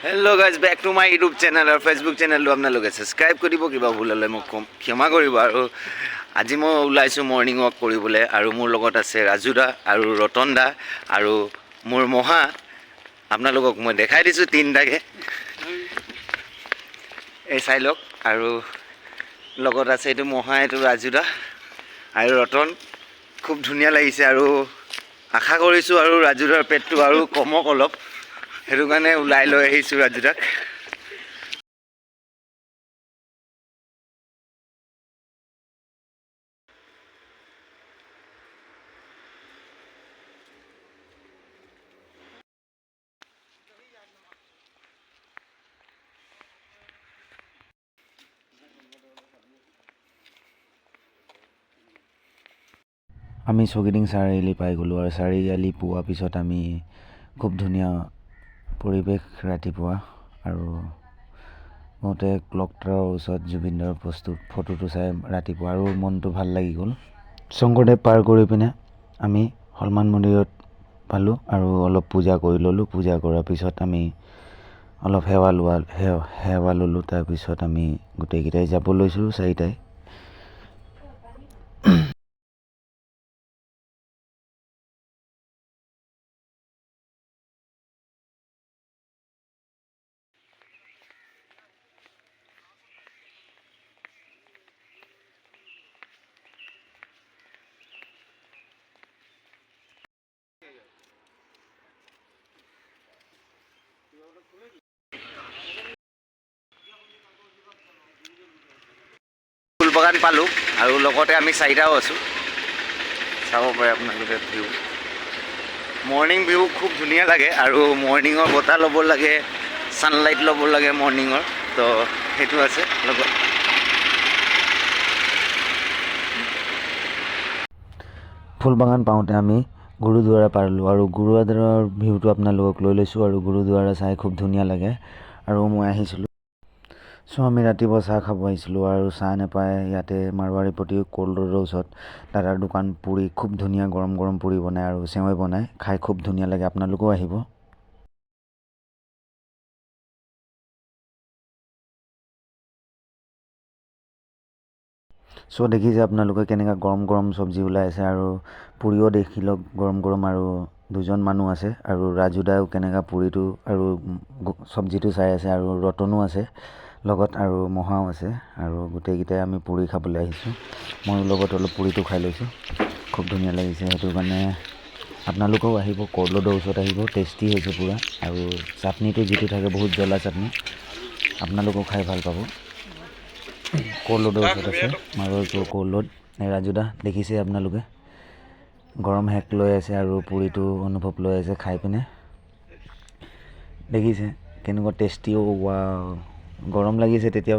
Hello' guys, back to my YouTube channel আৰু Facebook চেনেলটো আপোনালোকে ছাবস্ক্ৰাইব কৰিব, কিবা ভুল হ'লে মোক ক্ষমা কৰিব। আৰু আজি মই ওলাইছোঁ মৰ্ণিং ৱাক কৰিবলৈ, আৰু মোৰ লগত আছে ৰাজু দা আৰু ৰতন দা আৰু মোৰ মহা। আপোনালোকক মই দেখাই দিছোঁ তিনিটাকে, এই চাই লওক। আৰু লগত আছে এইটো মহা, এইটো ৰাজু দা আৰু ৰতন। খুব ধুনীয়া লাগিছে, আৰু আশা কৰিছোঁ আৰু ৰাজু দাৰ পেটটো আৰু কমক অলপ, সেইটো কাৰণে ওলাই লৈ আহিছোঁ ৰাজু দাক। আমি চৌকিডিং চাৰিআলি পাই গ'লোঁ, আৰু চাৰিআলি পোৱাৰ পিছত আমি খুব ধুনীয়া পৰিৱেশ ৰাতিপুৱা, আৰু মতে ক্লক টাৱাৰৰ ওচৰত জুবিনদাৰ ফটোটো চাই ৰাতিপুৱা আৰু মনটো ভাল লাগি গ'ল। শংকৰদেৱ পাৰ কৰি পিনে আমি হনুমান মন্দিৰত পালোঁ আৰু অলপ পূজা কৰি ল'লোঁ। পূজা কৰাৰ পিছত আমি অলপ সেৱা ল'লোঁ। তাৰপিছত আমি গোটেইকেইটাই যাব লৈছোঁ, চাৰিটাই। ফুল বাগান পালোঁ, আৰু লগতে আমি চাৰিটাও আছোঁ। চাব পাৰে আপোনালোকে ভিউ, মৰ্ণিং ভিউ খুব ধুনীয়া লাগে। আৰু মৰ্ণিঙৰ বতাহ ল'ব লাগে, ছানলাইট ল'ব লাগে মৰ্ণিঙৰ, তো সেইটো আছে লগত। ফুলবাগান পাওঁতে আমি গুৰুদ্বাৰা পালোঁ, আৰু গুৰুদ্বাৰৰ ভিউটো আপোনালোকক লৈ লৈছোঁ। আৰু গুৰুদ্বাৰা চাই খুব ধুনীয়া লাগে, আৰু মই আহিছিলোঁ। আমি ৰাতিপুৱা চাহ খাব আহিছিলোঁ, আৰু চাহ নাপায় ইয়াতে মাৰোৱাৰী পট্টি ক'ল্ড ৰোডৰ ওচৰত দাদাৰ দোকান। পুৰি খুব ধুনীয়া গৰম গৰম পুৰি বনায় আৰু চেৱৈ বনায়, খাই খুব ধুনীয়া লাগে। আপোনালোকেও আহিব। দেখিছে আপোনালোকে কেনেকৈ গৰম গৰম চব্জি ওলাই আছে, আৰু পুৰিও দেখি লওক গৰম গৰম। আৰু দুজন মানুহ আছে, আৰু ৰাজু দাও কেনেকৈ পুৰিটো আৰু চব্জিটো চাই আছে, আৰু ৰতনো আছে লগত, আৰু মহাও আছে। আৰু গোটেইকেইটাই আমি পুৰি খাবলৈ আহিছোঁ। ময়ো লগত অলপ পুৰিটো খাই লৈছোঁ, খুব ধুনীয়া লাগিছে। সেইটো কাৰণে আপোনালোকেও আহিব, ক'ল্ড ৰোডৰ ওচৰত আহিব, টেষ্টি হৈছে পূৰা। আৰু চাটনিটো যিটো থাকে বহুত জ্বলা চাটনি, আপোনালোকেও খাই ভাল পাব। ক'ল্ড ৰোডৰ ওচৰত আছে মাৰোৱাৰী ক'ল্ড ৰোড। ৰাজু দা দেখিছে আপোনালোকে গৰম হেক লৈ আছে, আৰু পুৰিটো অনুভৱ লৈ আছে খাই পিনে। দেখিছে কেনেকুৱা টেষ্টিও, ৱাও গৰম লাগিছে তেতিয়া